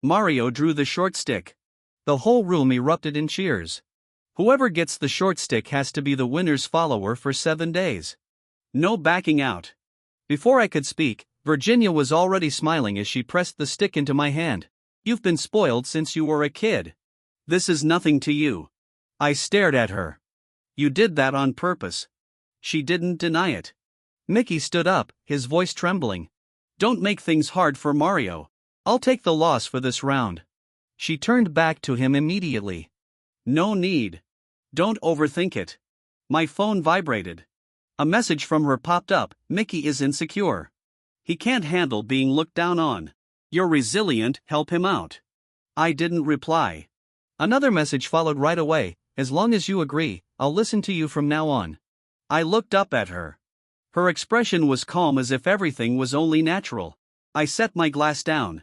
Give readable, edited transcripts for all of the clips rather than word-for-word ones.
Mario drew the short stick. The whole room erupted in cheers. Whoever gets the short stick has to be the winner's follower for 7 days. No backing out. Before I could speak, Virginia was already smiling as she pressed the stick into my hand. You've been spoiled since you were a kid. This is nothing to you. I stared at her. You did that on purpose. She didn't deny it. Mickey stood up, his voice trembling. Don't make things hard for Mario. I'll take the loss for this round. She turned back to him immediately. No need. Don't overthink it. My phone vibrated. A message from her popped up. Mickey is insecure. He can't handle being looked down on. You're resilient, help him out. I didn't reply. Another message followed right away. As long as you agree, I'll listen to you from now on. I looked up at her. Her expression was calm as if everything was only natural. I set my glass down.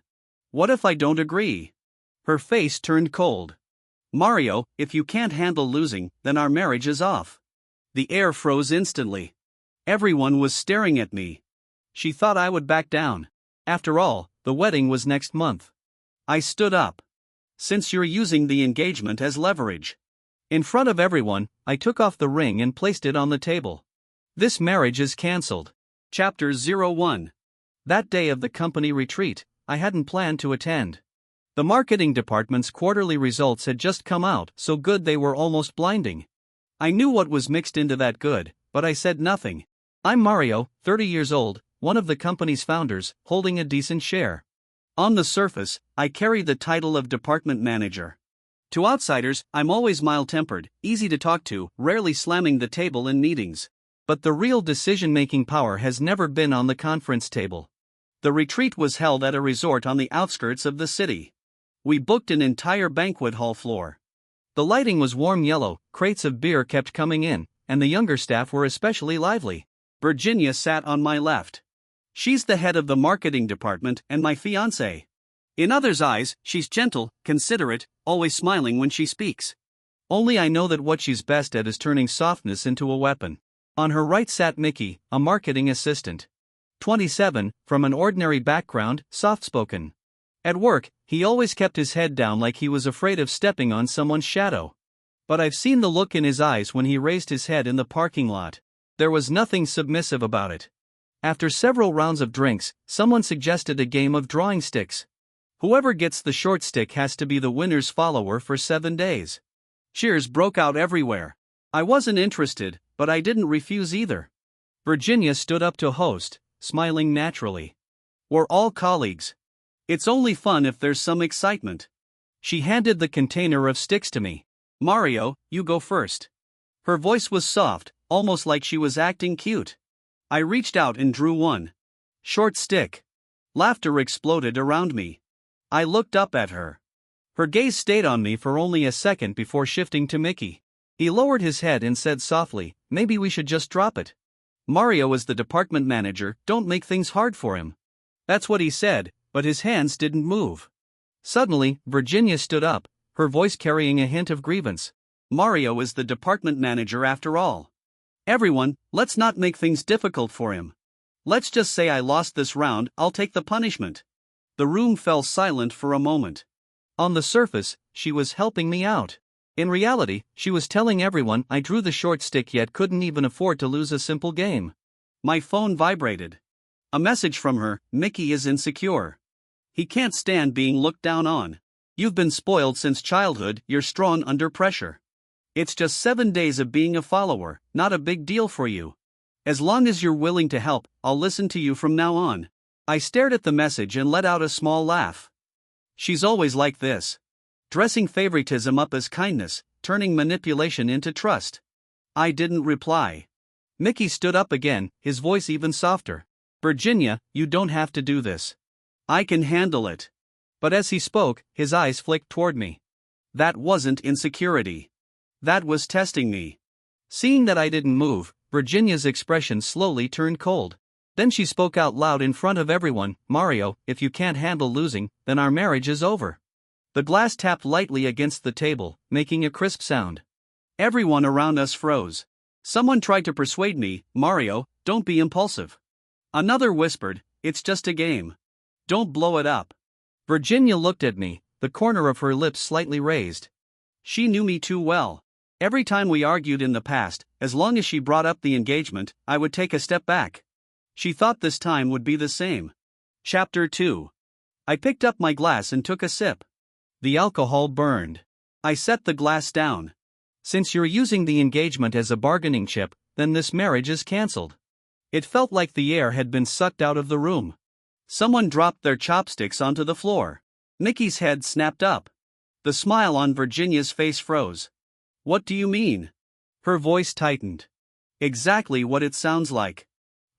What if I don't agree? Her face turned cold. Mario, if you can't handle losing, then our marriage is off. The air froze instantly. Everyone was staring at me. She thought I would back down. After all, the wedding was next month. I stood up. Since you're using the engagement as leverage. In front of everyone, I took off the ring and placed it on the table. This marriage is cancelled. Chapter 01. That day of the company retreat, I hadn't planned to attend. The marketing department's quarterly results had just come out, so good they were almost blinding. I knew what was mixed into that good, but I said nothing. I'm Mario, 30 years old, one of the company's founders, holding a decent share. On the surface, I carry the title of department manager. To outsiders, I'm always mild-tempered, easy to talk to, rarely slamming the table in meetings. But the real decision-making power has never been on the conference table. The retreat was held at a resort on the outskirts of the city. We booked an entire banquet hall floor. The lighting was warm yellow, crates of beer kept coming in, and the younger staff were especially lively. Virginia sat on my left. She's the head of the marketing department and my fiancée. In others' eyes, she's gentle, considerate, always smiling when she speaks. Only I know that what she's best at is turning softness into a weapon. On her right sat Mickey, a marketing assistant. 27, from an ordinary background, soft-spoken. At work, he always kept his head down like he was afraid of stepping on someone's shadow. But I've seen the look in his eyes when he raised his head in the parking lot. There was nothing submissive about it. After several rounds of drinks, someone suggested a game of drawing sticks. Whoever gets the short stick has to be the winner's follower for 7 days. Cheers broke out everywhere. I wasn't interested, but I didn't refuse either. Virginia stood up to host, smiling naturally. We're all colleagues. It's only fun if there's some excitement. She handed the container of sticks to me. Mario, you go first. Her voice was soft, almost like she was acting cute. I reached out and drew one. Short stick. Laughter exploded around me. I looked up at her. Her gaze stayed on me for only a second before shifting to Mickey. He lowered his head and said softly, maybe we should just drop it. Mario is the department manager, don't make things hard for him. That's what he said, but his hands didn't move. Suddenly, Virginia stood up, her voice carrying a hint of grievance. Mario is the department manager after all. Everyone, let's not make things difficult for him. Let's just say I lost this round, I'll take the punishment. The room fell silent for a moment. On the surface, she was helping me out. In reality, she was telling everyone I drew the short stick yet couldn't even afford to lose a simple game. My phone vibrated. A message from her, Mickey is insecure. He can't stand being looked down on. You've been spoiled since childhood, you're strong under pressure. It's just 7 days of being a follower, not a big deal for you. As long as you're willing to help, I'll listen to you from now on. I stared at the message and let out a small laugh. She's always like this. Dressing favoritism up as kindness, turning manipulation into trust. I didn't reply. Mickey stood up again, his voice even softer. Virginia, you don't have to do this. I can handle it. But as he spoke, his eyes flicked toward me. That wasn't insecurity. That was testing me. Seeing that I didn't move, Virginia's expression slowly turned cold. Then she spoke out loud in front of everyone, Mario, if you can't handle losing, then our marriage is over. The glass tapped lightly against the table, making a crisp sound. Everyone around us froze. Someone tried to persuade me, Mario, don't be impulsive. Another whispered, it's just a game. Don't blow it up. Virginia looked at me, the corner of her lips slightly raised. She knew me too well. Every time we argued in the past, as long as she brought up the engagement, I would take a step back. She thought this time would be the same. Chapter 2. I picked up my glass and took a sip. The alcohol burned. I set the glass down. Since you're using the engagement as a bargaining chip, then this marriage is cancelled. It felt like the air had been sucked out of the room. Someone dropped their chopsticks onto the floor. Nikki's head snapped up. The smile on Virginia's face froze. What do you mean? Her voice tightened. Exactly what it sounds like.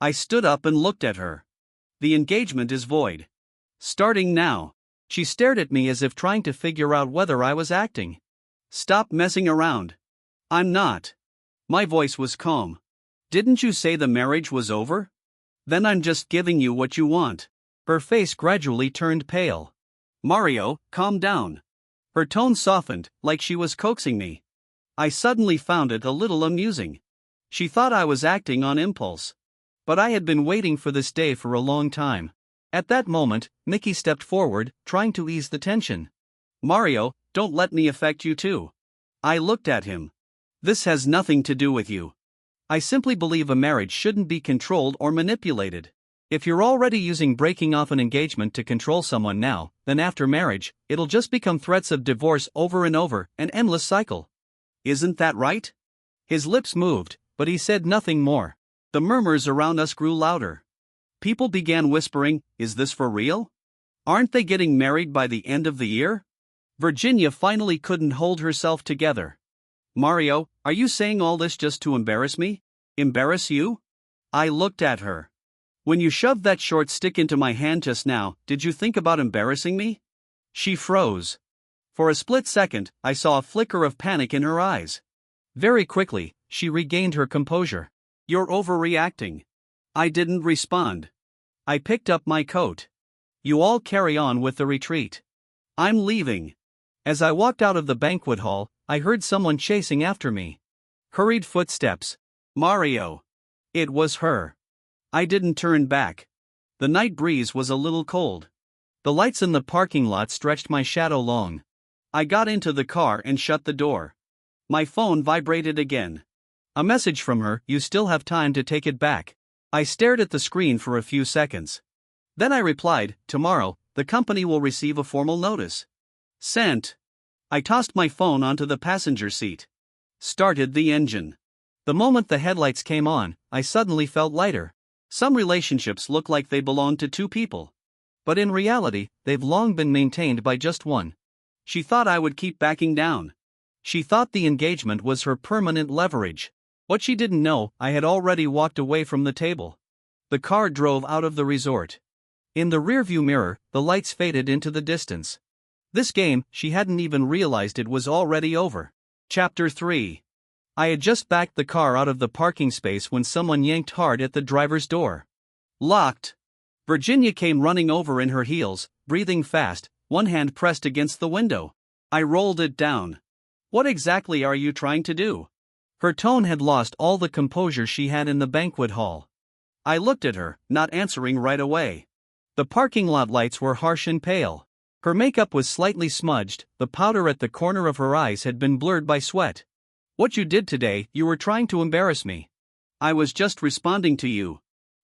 I stood up and looked at her. The engagement is void. Starting now. She stared at me as if trying to figure out whether I was acting. Stop messing around. I'm not. My voice was calm. Didn't you say the marriage was over? Then I'm just giving you what you want. Her face gradually turned pale. Mario, calm down. Her tone softened, like she was coaxing me. I suddenly found it a little amusing. She thought I was acting on impulse. But I had been waiting for this day for a long time. At that moment, Nikki stepped forward, trying to ease the tension. Mario, don't let me affect you too. I looked at him. This has nothing to do with you. I simply believe a marriage shouldn't be controlled or manipulated. If you're already using breaking off an engagement to control someone now, then after marriage, it'll just become threats of divorce over and over, an endless cycle. Isn't that right? His lips moved, but he said nothing more. The murmurs around us grew louder. People began whispering, is this for real? Aren't they getting married by the end of the year? Virginia finally couldn't hold herself together. Mario, are you saying all this just to embarrass me? Embarrass you? I looked at her. When you shoved that short stick into my hand just now, did you think about embarrassing me? She froze. For a split second, I saw a flicker of panic in her eyes. Very quickly, she regained her composure. You're overreacting. I didn't respond. I picked up my coat. You all carry on with the retreat. I'm leaving. As I walked out of the banquet hall, I heard someone chasing after me. Hurried footsteps. Mario. It was her. I didn't turn back. The night breeze was a little cold. The lights in the parking lot stretched my shadow long. I got into the car and shut the door. My phone vibrated again. A message from her, you still have time to take it back. I stared at the screen for a few seconds. Then I replied, tomorrow, the company will receive a formal notice. Sent. I tossed my phone onto the passenger seat. Started the engine. The moment the headlights came on, I suddenly felt lighter. Some relationships look like they belong to two people. But in reality, they've long been maintained by just one. She thought I would keep backing down. She thought the engagement was her permanent leverage. What she didn't know, I had already walked away from the table. The car drove out of the resort. In the rearview mirror, the lights faded into the distance. This game, she hadn't even realized it was already over. Chapter 3. I had just backed the car out of the parking space when someone yanked hard at the driver's door. Locked. Virginia came running over in her heels, breathing fast, one hand pressed against the window. I rolled it down. What exactly are you trying to do? Her tone had lost all the composure she had in the banquet hall. I looked at her, not answering right away. The parking lot lights were harsh and pale. Her makeup was slightly smudged, the powder at the corner of her eyes had been blurred by sweat. What you did today, you were trying to embarrass me. I was just responding to you.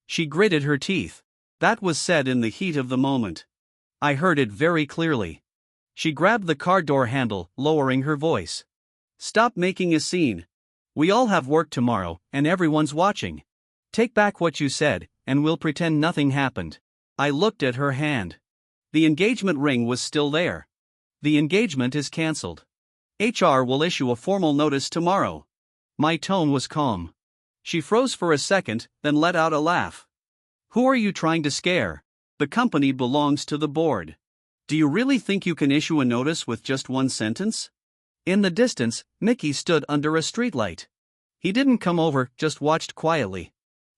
She gritted her teeth. That was said in the heat of the moment. I heard it very clearly. She grabbed the car door handle, lowering her voice. Stop making a scene. We all have work tomorrow, and everyone's watching. Take back what you said, and we'll pretend nothing happened. I looked at her hand. The engagement ring was still there. The engagement is cancelled. HR will issue a formal notice tomorrow. My tone was calm. She froze for a second, then let out a laugh. Who are you trying to scare? The company belongs to the board. Do you really think you can issue a notice with just one sentence? In the distance, Mickey stood under a streetlight. He didn't come over, just watched quietly.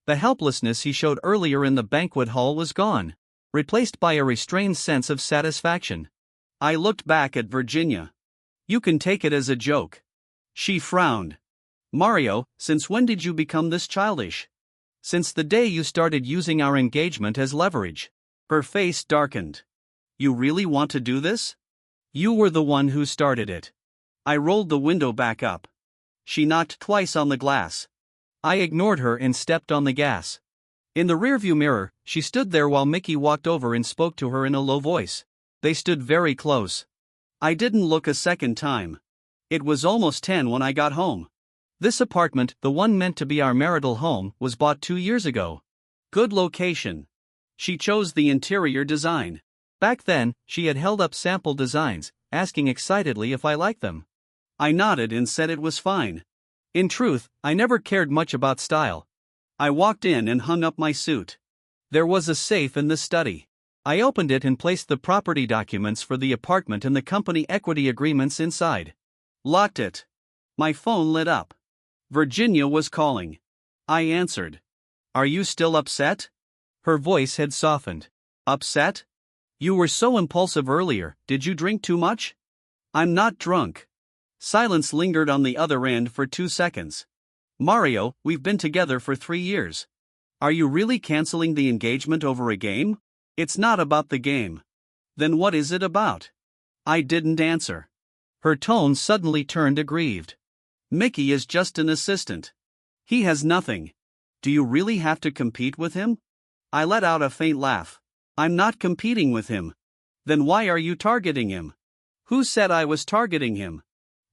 The helplessness he showed earlier in the banquet hall was gone, replaced by a restrained sense of satisfaction. I looked back at Virginia. You can take it as a joke. She frowned. Mario, since when did you become this childish? Since the day you started using our engagement as leverage. Her face darkened. You really want to do this? You were the one who started it. I rolled the window back up. She knocked twice on the glass. I ignored her and stepped on the gas. In the rearview mirror, she stood there while Mickey walked over and spoke to her in a low voice. They stood very close. I didn't look a second time. It was almost 10 when I got home. This apartment, the one meant to be our marital home, was bought 2 years ago. Good location. She chose the interior design. Back then, she had held up sample designs, asking excitedly if I liked them. I nodded and said it was fine. In truth, I never cared much about style. I walked in and hung up my suit. There was a safe in the study. I opened it and placed the property documents for the apartment and the company equity agreements inside. Locked it. My phone lit up. Virginia was calling. I answered. Are you still upset? Her voice had softened. Upset? You were so impulsive earlier, did you drink too much? I'm not drunk. Silence lingered on the other end for 2 seconds. Mario, we've been together for 3 years. Are you really canceling the engagement over a game? It's not about the game. Then what is it about? I didn't answer. Her tone suddenly turned aggrieved. Mickey is just an assistant. He has nothing. Do you really have to compete with him? I let out a faint laugh. I'm not competing with him. Then why are you targeting him? Who said I was targeting him?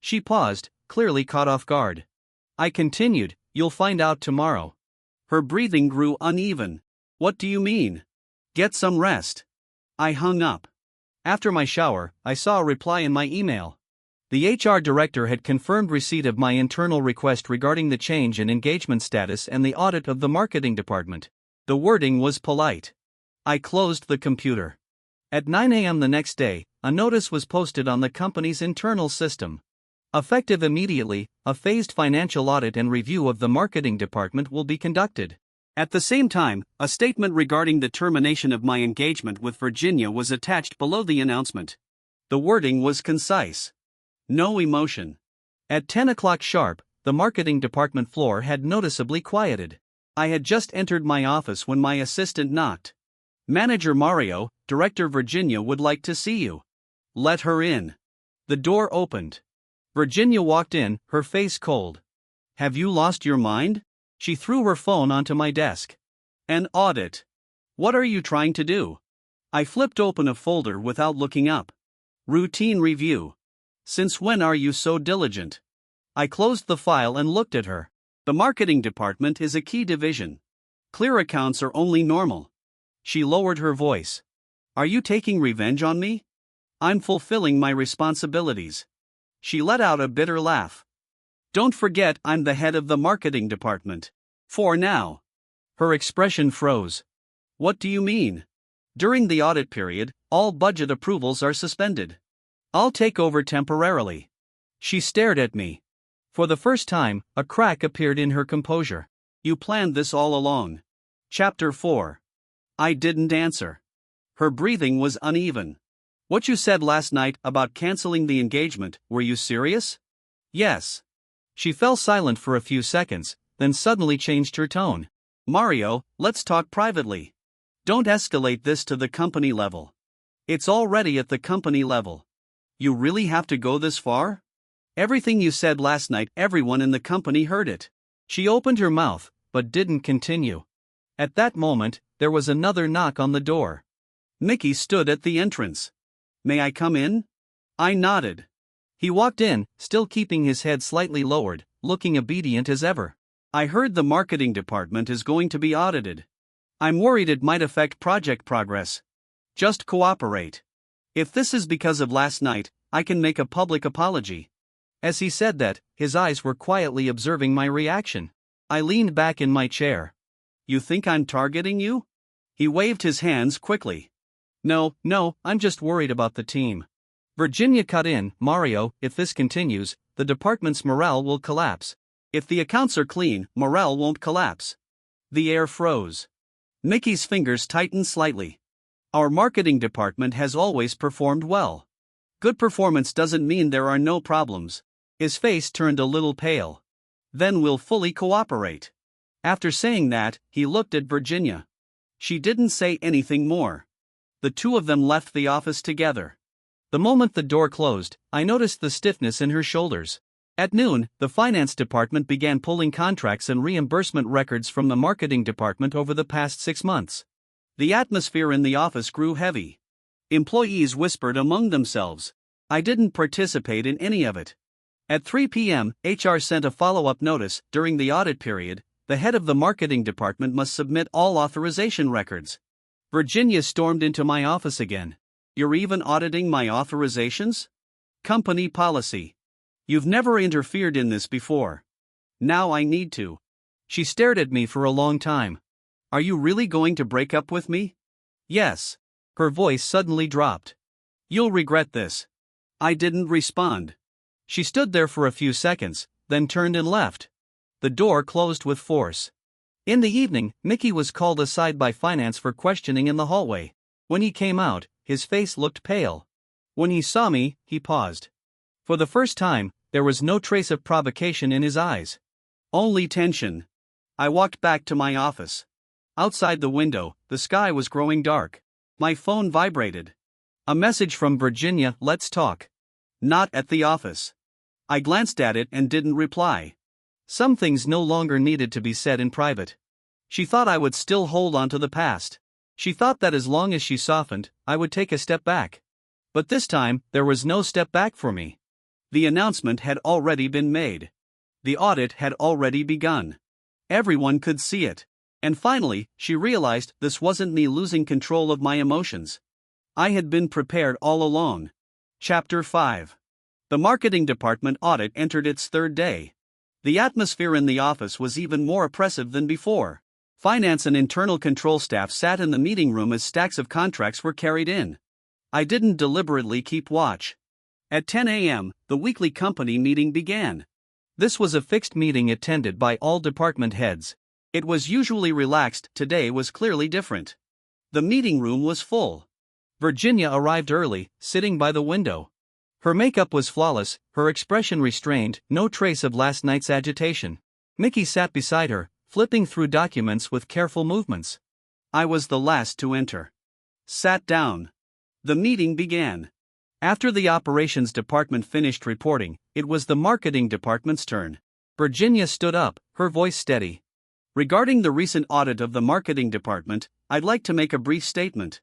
She paused, clearly caught off guard. I continued, you'll find out tomorrow. Her breathing grew uneven. What do you mean? Get some rest. I hung up. After my shower, I saw a reply in my email. The HR director had confirmed receipt of my internal request regarding the change in engagement status and the audit of the marketing department. The wording was polite. I closed the computer. At 9 a.m. the next day, a notice was posted on the company's internal system. Effective immediately, a phased financial audit and review of the marketing department will be conducted. At the same time, a statement regarding the termination of my engagement with Virginia was attached below the announcement. The wording was concise. No emotion. At 10 o'clock sharp, the marketing department floor had noticeably quieted. I had just entered my office when my assistant knocked. Manager Mario, Director Virginia would like to see you. Let her in. The door opened. Virginia walked in, her face cold. Have you lost your mind? She threw her phone onto my desk. An audit. What are you trying to do? I flipped open a folder without looking up. Routine review. Since when are you so diligent? I closed the file and looked at her. The marketing department is a key division. Clear accounts are only normal. She lowered her voice. Are you taking revenge on me? I'm fulfilling my responsibilities. She let out a bitter laugh. Don't forget I'm the head of the marketing department. For now. Her expression froze. What do you mean? During the audit period, all budget approvals are suspended. I'll take over temporarily. She stared at me. For the first time, a crack appeared in her composure. You planned this all along. Chapter 4. I didn't answer. Her breathing was uneven. What you said last night about canceling the engagement, were you serious? Yes. She fell silent for a few seconds, then suddenly changed her tone. Mario, let's talk privately. Don't escalate this to the company level. It's already at the company level. You really have to go this far? Everything you said last night, everyone in the company heard it. She opened her mouth, but didn't continue. At that moment, there was another knock on the door. Mickey stood at the entrance. May I come in? I nodded. He walked in, still keeping his head slightly lowered, looking obedient as ever. I heard the marketing department is going to be audited. I'm worried it might affect project progress. Just cooperate. If this is because of last night, I can make a public apology. As he said that, his eyes were quietly observing my reaction. I leaned back in my chair. You think I'm targeting you? He waved his hands quickly. No, I'm just worried about the team. Virginia cut in, Mario, if this continues, the department's morale will collapse. If the accounts are clean, morale won't collapse. The air froze. Mickey's fingers tightened slightly. Our marketing department has always performed well. Good performance doesn't mean there are no problems. His face turned a little pale. Then we'll fully cooperate. After saying that, he looked at Virginia. She didn't say anything more. The two of them left the office together. The moment the door closed, I noticed the stiffness in her shoulders. At noon, the finance department began pulling contracts and reimbursement records from the marketing department over the past 6 months. The atmosphere in the office grew heavy. Employees whispered among themselves. I didn't participate in any of it. At 3 p.m., HR sent a follow-up notice. During the audit period, the head of the marketing department must submit all authorization records. Virginia stormed into my office again. You're even auditing my authorizations? Company policy. You've never interfered in this before. Now I need to. She stared at me for a long time. Are you really going to break up with me? Yes. Her voice suddenly dropped. You'll regret this. I didn't respond. She stood there for a few seconds, then turned and left. The door closed with force. In the evening, Mickey was called aside by finance for questioning in the hallway. When he came out, his face looked pale. When he saw me, he paused. For the first time, there was no trace of provocation in his eyes. Only tension. I walked back to my office. Outside the window, the sky was growing dark. My phone vibrated. A message from Virginia. Let's talk. Not at the office. I glanced at it and didn't reply. Some things no longer needed to be said in private. She thought I would still hold on to the past. She thought that as long as she softened, I would take a step back. But this time, there was no step back for me. The announcement had already been made. The audit had already begun. Everyone could see it. And finally, she realized this wasn't me losing control of my emotions. I had been prepared all along. Chapter 5. The marketing department audit entered its third day. The atmosphere in the office was even more oppressive than before. Finance and internal control staff sat in the meeting room as stacks of contracts were carried in. I didn't deliberately keep watch. At 10 a.m., the weekly company meeting began. This was a fixed meeting attended by all department heads. It was usually relaxed. Today was clearly different. The meeting room was full. Virginia arrived early, sitting by the window. Her makeup was flawless, her expression restrained, no trace of last night's agitation. Mickey sat beside her, flipping through documents with careful movements. I was the last to enter. Sat down. The meeting began. After the operations department finished reporting, it was the marketing department's turn. Virginia stood up, her voice steady. Regarding the recent audit of the marketing department, I'd like to make a brief statement.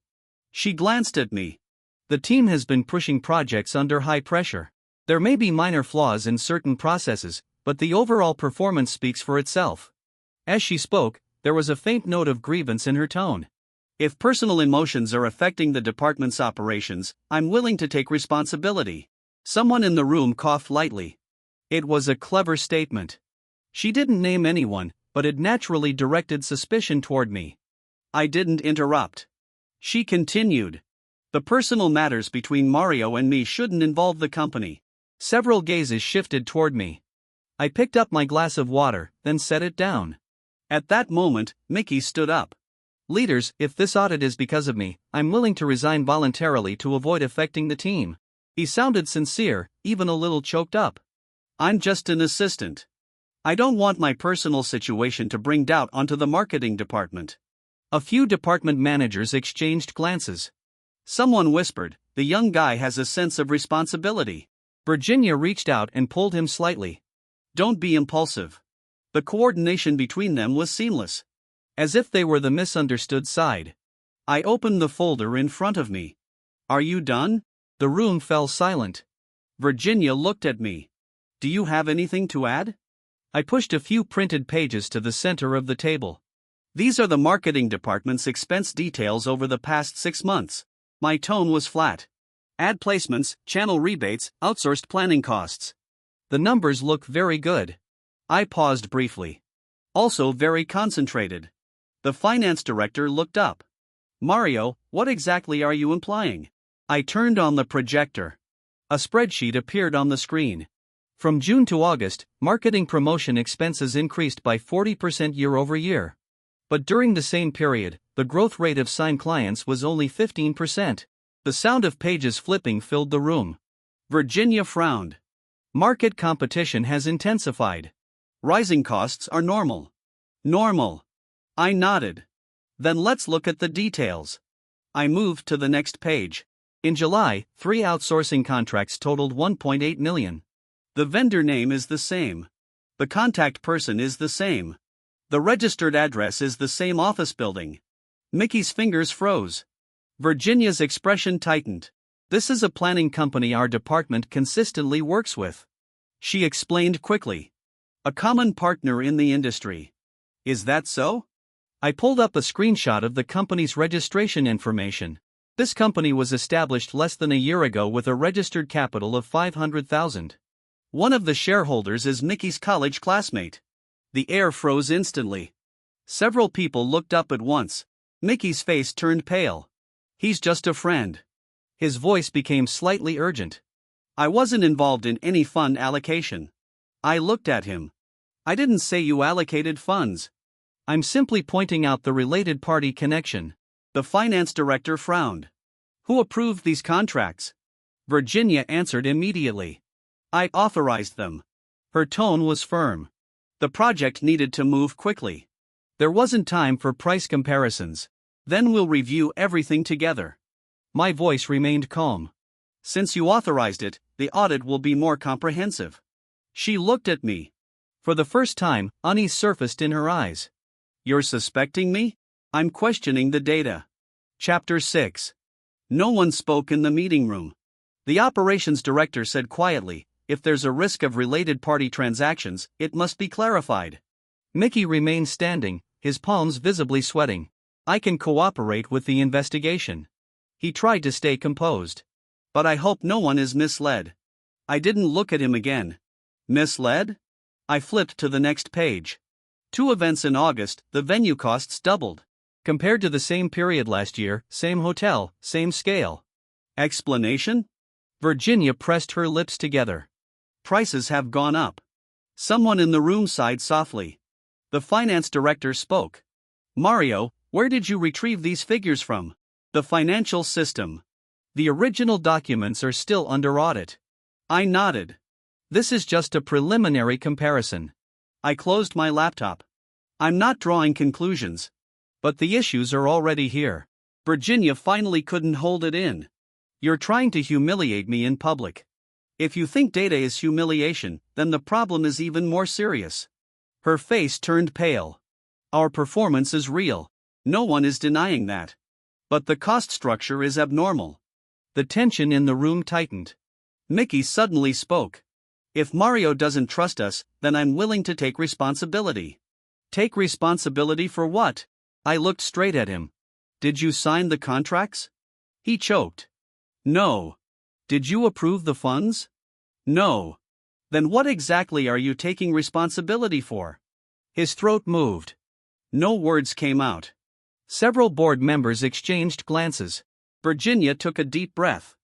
She glanced at me. The team has been pushing projects under high pressure. There may be minor flaws in certain processes, but the overall performance speaks for itself. As she spoke, there was a faint note of grievance in her tone. If personal emotions are affecting the department's operations, I'm willing to take responsibility. Someone in the room coughed lightly. It was a clever statement. She didn't name anyone, but it naturally directed suspicion toward me. I didn't interrupt. She continued. The personal matters between Mario and me shouldn't involve the company. Several gazes shifted toward me. I picked up my glass of water, then set it down. At that moment, Mickey stood up. Leaders, if this audit is because of me, I'm willing to resign voluntarily to avoid affecting the team. He sounded sincere, even a little choked up. I'm just an assistant. I don't want my personal situation to bring doubt onto the marketing department. A few department managers exchanged glances. Someone whispered, the young guy has a sense of responsibility. Virginia reached out and pulled him slightly. Don't be impulsive. The coordination between them was seamless. As if they were the misunderstood side. I opened the folder in front of me. Are you done? The room fell silent. Virginia looked at me. Do you have anything to add? I pushed a few printed pages to the center of the table. These are the marketing department's expense details over the past 6 months. My tone was flat. Ad placements, channel rebates, outsourced planning costs. The numbers look very good. I paused briefly. Also very concentrated. The finance director looked up. Mario, what exactly are you implying? I turned on the projector. A spreadsheet appeared on the screen. From June to August, marketing promotion expenses increased by 40% year over year. But during the same period, the growth rate of signed clients was only 15%. The sound of pages flipping filled the room. Virginia frowned. Market competition has intensified. Rising costs are normal. Normal. I nodded. Then let's look at the details. I moved to the next page. In July, 3 outsourcing contracts totaled 1.8 million. The vendor name is the same. The contact person is the same. The registered address is the same office building. Mickey's fingers froze. Virginia's expression tightened. This is a planning company our department consistently works with. She explained quickly. A common partner in the industry. Is that so? I pulled up a screenshot of the company's registration information. This company was established less than a year ago with a registered capital of $500,000. One of the shareholders is Mickey's college classmate. The air froze instantly. Several people looked up at once. Mickey's face turned pale. He's just a friend. His voice became slightly urgent. I wasn't involved in any fund allocation. I looked at him. I didn't say you allocated funds. I'm simply pointing out the related party connection. The finance director frowned. Who approved these contracts? Virginia answered immediately. I authorized them. Her tone was firm. The project needed to move quickly. There wasn't time for price comparisons. Then we'll review everything together. My voice remained calm. Since you authorized it, the audit will be more comprehensive. She looked at me. For the first time, unease surfaced in her eyes. You're suspecting me? I'm questioning the data. Chapter 6. No one spoke in the meeting room. The operations director said quietly, if there's a risk of related party transactions, it must be clarified. Mickey remained standing, his palms visibly sweating. I can cooperate with the investigation. He tried to stay composed. But I hope no one is misled. I didn't look at him again. Misled? I flipped to the next page. 2 events in August, the venue costs doubled. Compared to the same period last year, same hotel, same scale. Explanation? Virginia pressed her lips together. Prices have gone up. Someone in the room sighed softly. The finance director spoke. Mario, where did you retrieve these figures from? The financial system. The original documents are still under audit. I nodded. This is just a preliminary comparison. I closed my laptop. I'm not drawing conclusions. But the issues are already here. Virginia finally couldn't hold it in. You're trying to humiliate me in public. If you think data is humiliation, then the problem is even more serious. Her face turned pale. Our performance is real. No one is denying that. But the cost structure is abnormal. The tension in the room tightened. Mickey suddenly spoke. If Mario doesn't trust us, then I'm willing to take responsibility. Take responsibility for what? I looked straight at him. Did you sign the contracts? He choked. No. Did you approve the funds? No. Then what exactly are you taking responsibility for? His throat moved. No words came out. Several board members exchanged glances. Virginia took a deep breath.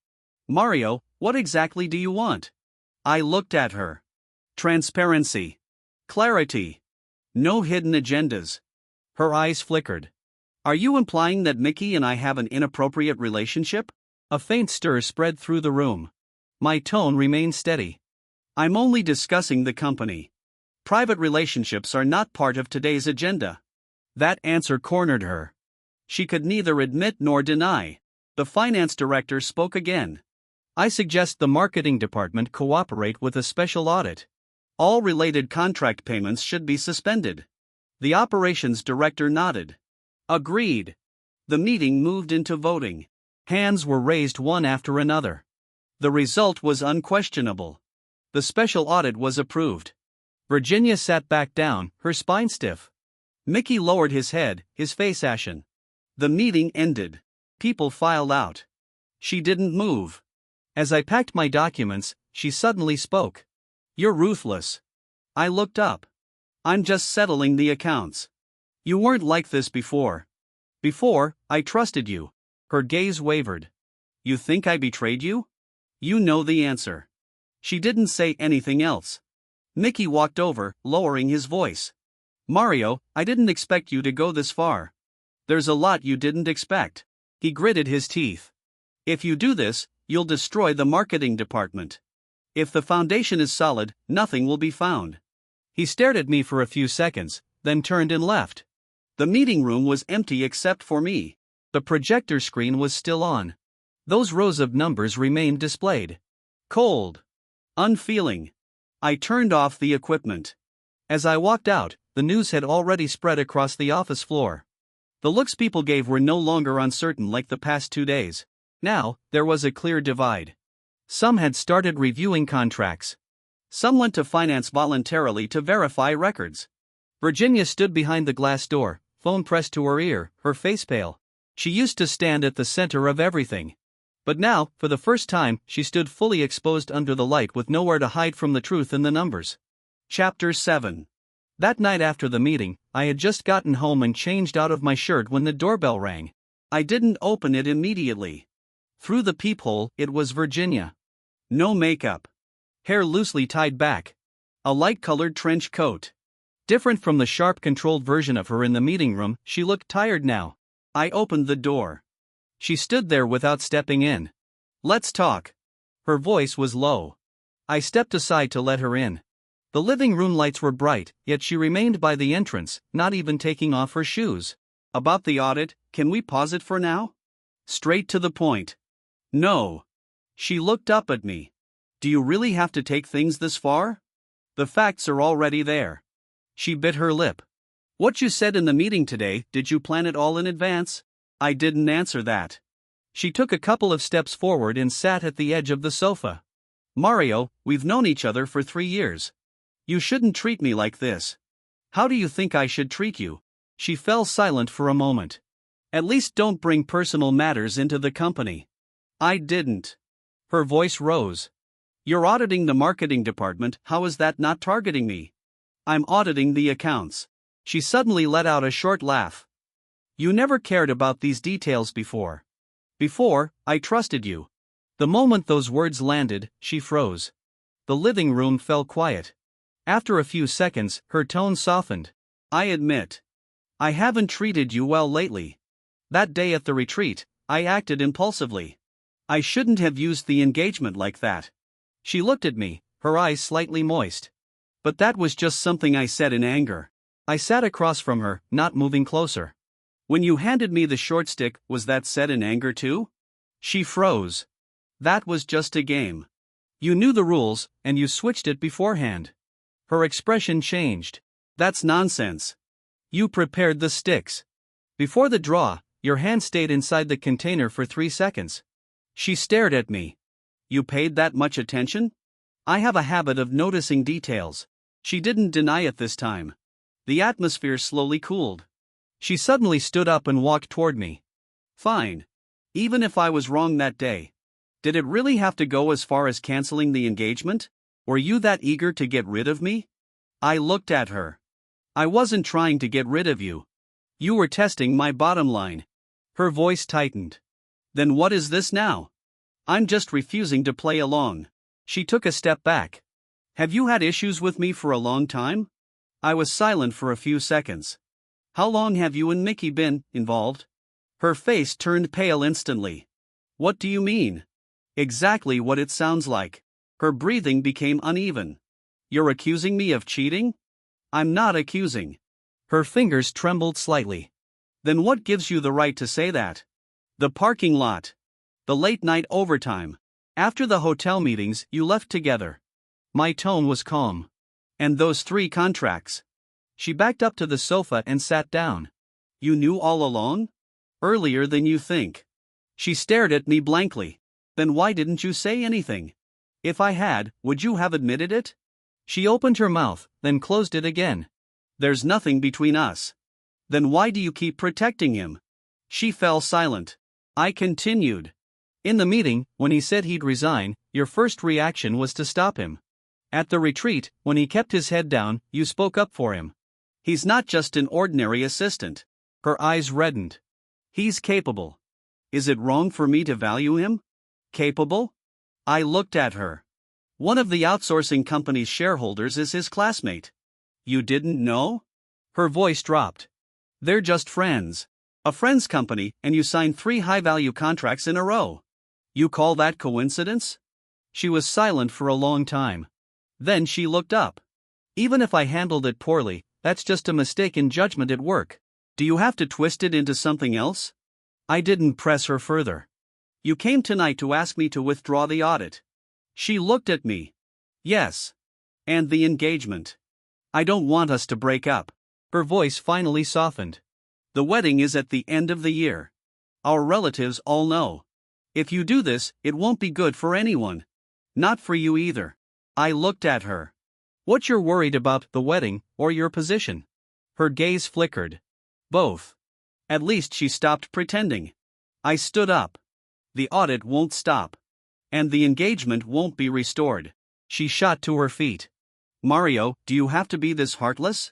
Mario, what exactly do you want? I looked at her. Transparency. Clarity. No hidden agendas. Her eyes flickered. Are you implying that Mickey and I have an inappropriate relationship? A faint stir spread through the room. My tone remained steady. I'm only discussing the company. Private relationships are not part of today's agenda. That answer cornered her. She could neither admit nor deny. The finance director spoke again. I suggest the marketing department cooperate with a special audit. All related contract payments should be suspended. The operations director nodded. Agreed. The meeting moved into voting. Hands were raised one after another. The result was unquestionable. The special audit was approved. Virginia sat back down, her spine stiff. Mickey lowered his head, his face ashen. The meeting ended. People filed out. She didn't move. As I packed my documents, she suddenly spoke. You're ruthless. I looked up. I'm just settling the accounts. You weren't like this before. Before, I trusted you. Her gaze wavered. You think I betrayed you? You know the answer. She didn't say anything else. Mickey walked over, lowering his voice. Mario, I didn't expect you to go this far. There's a lot you didn't expect. He gritted his teeth. If you do this, you'll destroy the marketing department. If the foundation is solid, nothing will be found. He stared at me for a few seconds, then turned and left. The meeting room was empty except for me. The projector screen was still on. Those rows of numbers remained displayed. Cold. Unfeeling. I turned off the equipment. As I walked out, the news had already spread across the office floor. The looks people gave were no longer uncertain like the past 2 days. Now, there was a clear divide. Some had started reviewing contracts. Some went to finance voluntarily to verify records. Virginia stood behind the glass door, phone pressed to her ear, her face pale. She used to stand at the center of everything. But now, for the first time, she stood fully exposed under the light with nowhere to hide from the truth in the numbers. Chapter 7. That night after the meeting, I had just gotten home and changed out of my shirt when the doorbell rang. I didn't open it immediately. Through the peephole, it was Virginia. No makeup. Hair loosely tied back. A light-colored trench coat. Different from the sharp controlled version of her in the meeting room, she looked tired now. I opened the door. She stood there without stepping in. "Let's talk." Her voice was low. I stepped aside to let her in. The living room lights were bright, yet she remained by the entrance, not even taking off her shoes. "About the audit, can we pause it for now?" Straight to the point. "No." She looked up at me. "Do you really have to take things this far? The facts are already there." She bit her lip. "What you said in the meeting today, did you plan it all in advance?" I didn't answer that. She took a couple of steps forward and sat at the edge of the sofa. "Mario, we've known each other for 3 years. You shouldn't treat me like this." "How do you think I should treat you?" She fell silent for a moment. "At least don't bring personal matters into the company." I didn't. Her voice rose. "You're auditing the marketing department, how is that not targeting me?" "I'm auditing the accounts." She suddenly let out a short laugh. "You never cared about these details before. Before, I trusted you." The moment those words landed, she froze. The living room fell quiet. After a few seconds, her tone softened. "I admit. I haven't treated you well lately. That day at the retreat, I acted impulsively. I shouldn't have used the engagement like that." She looked at me, her eyes slightly moist. "But that was just something I said in anger." I sat across from her, not moving closer. "When you handed me the short stick, was that said in anger too?" She froze. "That was just a game. You knew the rules, and you switched it beforehand." Her expression changed. "That's nonsense. You prepared the sticks. Before the draw, your hand stayed inside the container for 3 seconds. She stared at me. "You paid that much attention?" "I have a habit of noticing details." She didn't deny it this time. The atmosphere slowly cooled. She suddenly stood up and walked toward me. "Fine. Even if I was wrong that day. Did it really have to go as far as canceling the engagement? Were you that eager to get rid of me?" I looked at her. "I wasn't trying to get rid of you. You were testing my bottom line." Her voice tightened. "Then what is this now?" "I'm just refusing to play along." She took a step back. "Have you had issues with me for a long time?" I was silent for a few seconds. "How long have you and Mickey been involved?" Her face turned pale instantly. "What do you mean?" "Exactly what it sounds like." Her breathing became uneven. "You're accusing me of cheating?" "I'm not accusing." Her fingers trembled slightly. "Then what gives you the right to say that?" "The parking lot. The late night overtime. After the hotel meetings, you left together." My tone was calm. "And those 3 contracts." She backed up to the sofa and sat down. "You knew all along?" "Earlier than you think." She stared at me blankly. "Then why didn't you say anything? If I had, would you have admitted it?" She opened her mouth, then closed it again. "There's nothing between us." "Then why do you keep protecting him?" She fell silent. I continued. "In the meeting, when he said he'd resign, your first reaction was to stop him. At the retreat, when he kept his head down, you spoke up for him. He's not just an ordinary assistant." Her eyes reddened. "He's capable. Is it wrong for me to value him?" "Capable?" I looked at her. "One of the outsourcing company's shareholders is his classmate." "You didn't know?" Her voice dropped. "They're just friends. A friend's company, and you signed 3 high-value contracts in a row. You call that coincidence?" She was silent for a long time. Then she looked up. "Even if I handled it poorly, that's just a mistake in judgment at work. Do you have to twist it into something else?" I didn't press her further. You came tonight to ask me to withdraw the audit. She looked at me. Yes. And the engagement. I don't want us to break up. Her voice finally softened. The wedding is at the end of the year. Our relatives all know. If you do this, it won't be good for anyone. Not for you either. I looked at her. What, you're worried about the wedding or your position? Her gaze flickered. Both. At least she stopped pretending. I stood up. The audit won't stop. And the engagement won't be restored. She shot to her feet. Mario, do you have to be this heartless?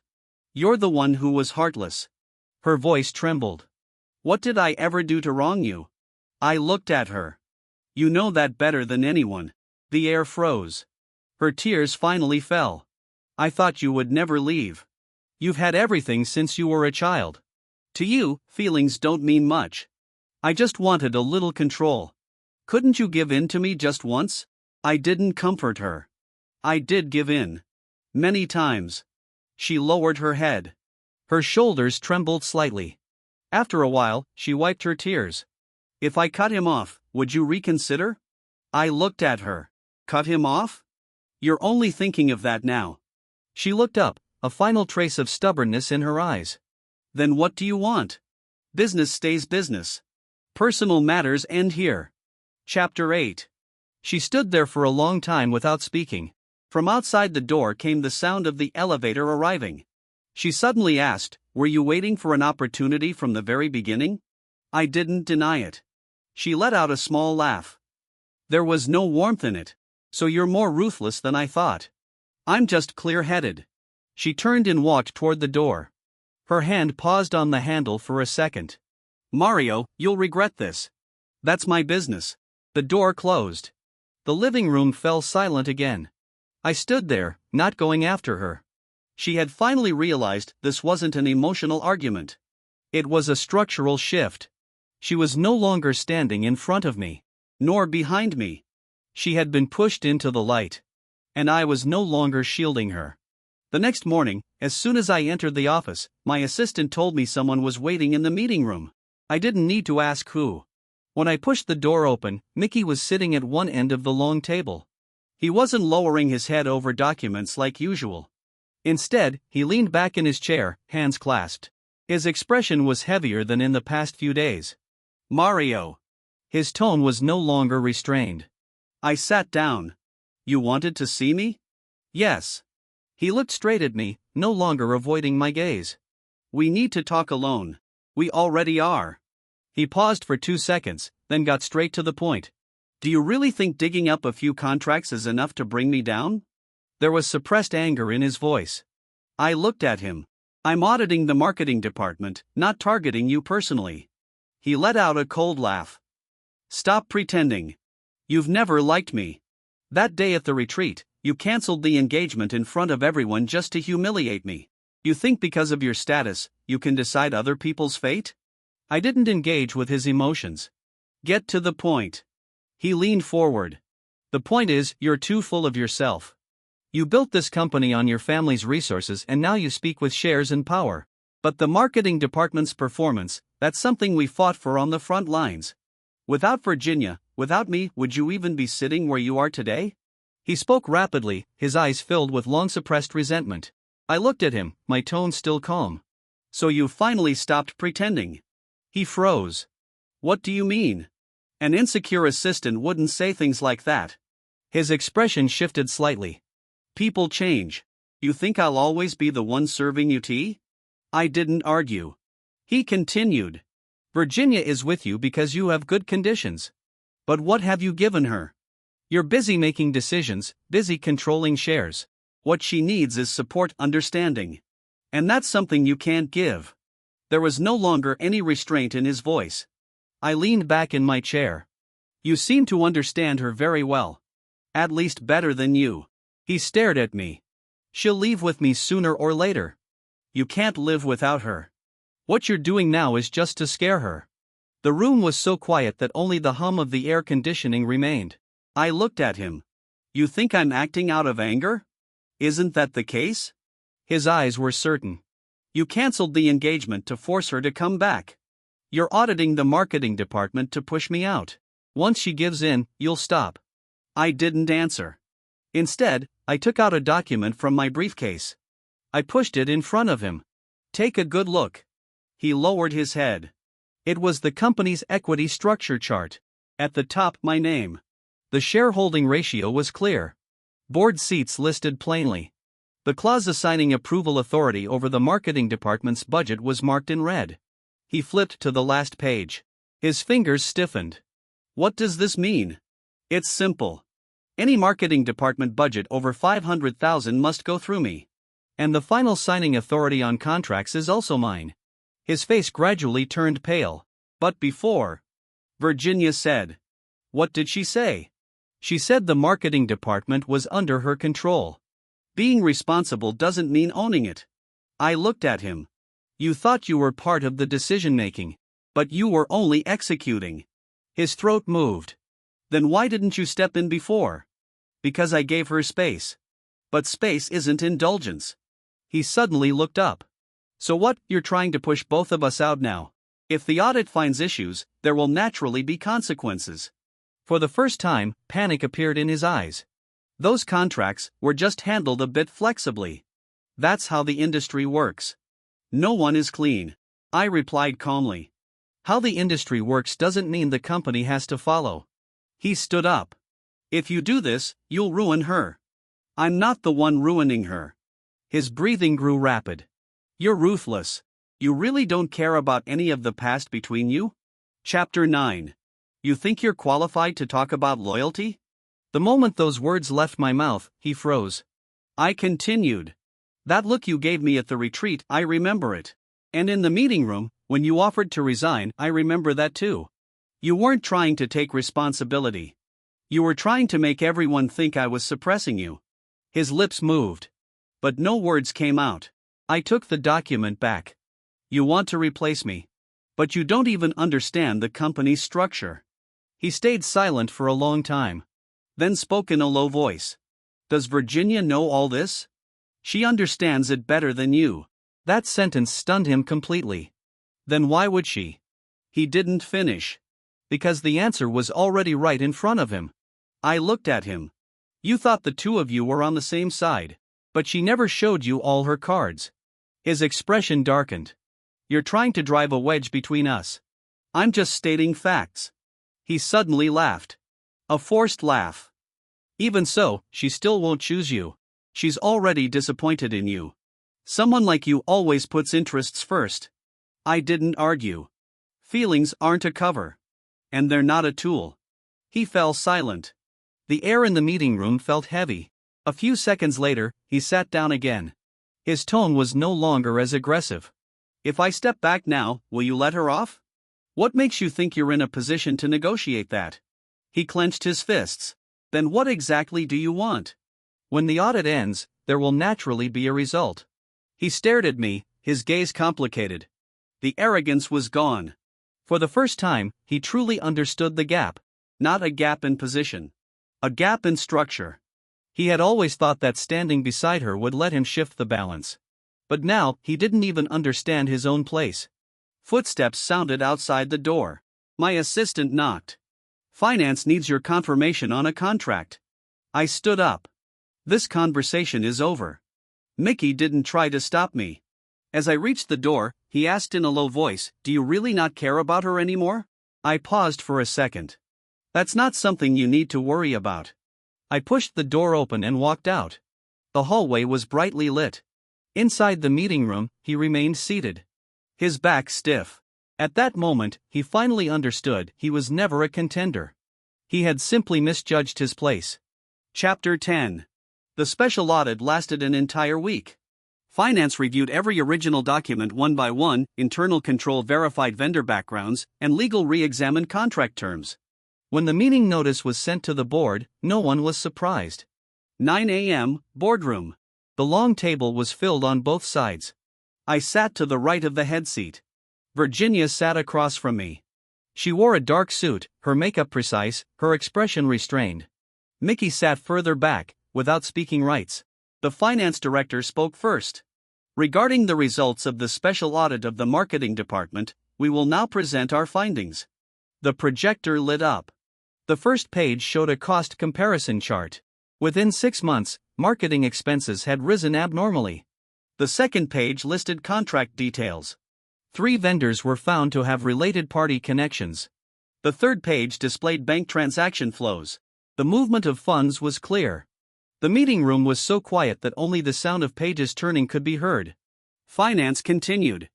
You're the one who was heartless. Her voice trembled. What did I ever do to wrong you? I looked at her. You know that better than anyone. The air froze. Her tears finally fell. I thought you would never leave. You've had everything since you were a child. To you, feelings don't mean much. I just wanted a little control. Couldn't you give in to me just once? I didn't comfort her. I did give in. Many times. She lowered her head. Her shoulders trembled slightly. After a while, she wiped her tears. If I cut him off, would you reconsider? I looked at her. Cut him off? You're only thinking of that now. She looked up, a final trace of stubbornness in her eyes. Then what do you want? Business stays business. Personal matters end here. Chapter 8. She stood there for a long time without speaking. From outside the door came the sound of the elevator arriving. She suddenly asked, Were you waiting for an opportunity from the very beginning? I didn't deny it. She let out a small laugh. There was no warmth in it. So you're more ruthless than I thought. I'm just clear-headed. She turned and walked toward the door. Her hand paused on the handle for a second. Mario, you'll regret this. That's my business. The door closed. The living room fell silent again. I stood there, not going after her. She had finally realized this wasn't an emotional argument. It was a structural shift. She was no longer standing in front of me, nor behind me. She had been pushed into the light. And I was no longer shielding her. The next morning, as soon as I entered the office, my assistant told me someone was waiting in the meeting room. I didn't need to ask who. When I pushed the door open, Mickey was sitting at one end of the long table. He wasn't lowering his head over documents like usual. Instead, he leaned back in his chair, hands clasped. His expression was heavier than in the past few days. Mario. His tone was no longer restrained. I sat down. You wanted to see me? Yes. He looked straight at me, no longer avoiding my gaze. We need to talk alone. We already are. He paused for 2 seconds, then got straight to the point. Do you really think digging up a few contracts is enough to bring me down? There was suppressed anger in his voice. I looked at him. I'm auditing the marketing department, not targeting you personally. He let out a cold laugh. Stop pretending. You've never liked me. That day at the retreat, you canceled the engagement in front of everyone just to humiliate me. You think because of your status, you can decide other people's fate? I didn't engage with his emotions. Get to the point. He leaned forward. The point is, you're too full of yourself. You built this company on your family's resources and now you speak with shares and power. But the marketing department's performance, that's something we fought for on the front lines. Without Virginia, without me, would you even be sitting where you are today? He spoke rapidly, his eyes filled with long-suppressed resentment. I looked at him, my tone still calm. So you finally stopped pretending. He froze. What do you mean? An insecure assistant wouldn't say things like that. His expression shifted slightly. People change. You think I'll always be the one serving you tea? I didn't argue. He continued. Virginia is with you because you have good conditions. But what have you given her? You're busy making decisions, busy controlling shares. What she needs is support, understanding. And that's something you can't give. There was no longer any restraint in his voice. I leaned back in my chair. You seem to understand her very well. At least better than you. He stared at me. She'll leave with me sooner or later. You can't live without her. What you're doing now is just to scare her. The room was so quiet that only the hum of the air conditioning remained. I looked at him. You think I'm acting out of anger? Isn't that the case? His eyes were certain. You canceled the engagement to force her to come back. You're auditing the marketing department to push me out. Once she gives in, you'll stop. I didn't answer. Instead, I took out a document from my briefcase. I pushed it in front of him. Take a good look. He lowered his head. It was the company's equity structure chart. At the top, my name. The shareholding ratio was clear. Board seats listed plainly. The clause assigning approval authority over the marketing department's budget was marked in red. He flipped to the last page. His fingers stiffened. What does this mean? It's simple. Any marketing department budget over $500,000 must go through me. And the final signing authority on contracts is also mine. His face gradually turned pale. But before, Virginia said. What did she say? She said the marketing department was under her control. Being responsible doesn't mean owning it. I looked at him. You thought you were part of the decision-making, but you were only executing. His throat moved. Then why didn't you step in before? Because I gave her space. But space isn't indulgence. He suddenly looked up. So what, you're trying to push both of us out now? If the audit finds issues, there will naturally be consequences. For the first time, panic appeared in his eyes. Those contracts were just handled a bit flexibly. That's how the industry works. No one is clean. I replied calmly. How the industry works doesn't mean the company has to follow. He stood up. If you do this, you'll ruin her. I'm not the one ruining her. His breathing grew rapid. You're ruthless. You really don't care about any of the past between you? Chapter 9. You think you're qualified to talk about loyalty? The moment those words left my mouth, he froze. I continued. That look you gave me at the retreat, I remember it. And in the meeting room, when you offered to resign, I remember that too. You weren't trying to take responsibility. You were trying to make everyone think I was suppressing you. His lips moved. But no words came out. I took the document back. You want to replace me. But you don't even understand the company's structure. He stayed silent for a long time. Then spoke in a low voice. Does Virginia know all this? She understands it better than you. That sentence stunned him completely. Then why would she? He didn't finish. Because the answer was already right in front of him. I looked at him. You thought the two of you were on the same side. But she never showed you all her cards. His expression darkened. You're trying to drive a wedge between us. I'm just stating facts. He suddenly laughed. A forced laugh. Even so, she still won't choose you. She's already disappointed in you. Someone like you always puts interests first. I didn't argue. Feelings aren't a cover. And they're not a tool. He fell silent. The air in the meeting room felt heavy. A few seconds later, he sat down again. His tone was no longer as aggressive. If I step back now, will you let her off? What makes you think you're in a position to negotiate that? He clenched his fists. Then what exactly do you want? When the audit ends, there will naturally be a result. He stared at me, his gaze complicated. The arrogance was gone. For the first time, he truly understood the gap. Not a gap in position. A gap in structure. He had always thought that standing beside her would let him shift the balance. But now, he didn't even understand his own place. Footsteps sounded outside the door. My assistant knocked. Finance needs your confirmation on a contract. I stood up. This conversation is over. Mickey didn't try to stop me. As I reached the door, he asked in a low voice, do you really not care about her anymore? I paused for a second. That's not something you need to worry about. I pushed the door open and walked out. The hallway was brightly lit. Inside the meeting room, he remained seated. His back stiff. At that moment, he finally understood he was never a contender. He had simply misjudged his place. Chapter 10. The special audit lasted an entire week. Finance reviewed every original document one by one, internal control verified vendor backgrounds, and legal re-examined contract terms. When the meeting notice was sent to the board, no one was surprised. 9 a.m., boardroom. The long table was filled on both sides. I sat to the right of the head seat. Virginia sat across from me. She wore a dark suit, her makeup precise, her expression restrained. Mickey sat further back, without speaking rights. The finance director spoke first. Regarding the results of the special audit of the marketing department, We will now present our findings. The projector lit up. The first page showed a cost comparison chart. Within 6 months, marketing expenses had risen abnormally. The second page listed contract details. 3 vendors were found to have related party connections. The third page displayed bank transaction flows. The movement of funds was clear. The meeting room was so quiet that only the sound of pages turning could be heard. Finance continued.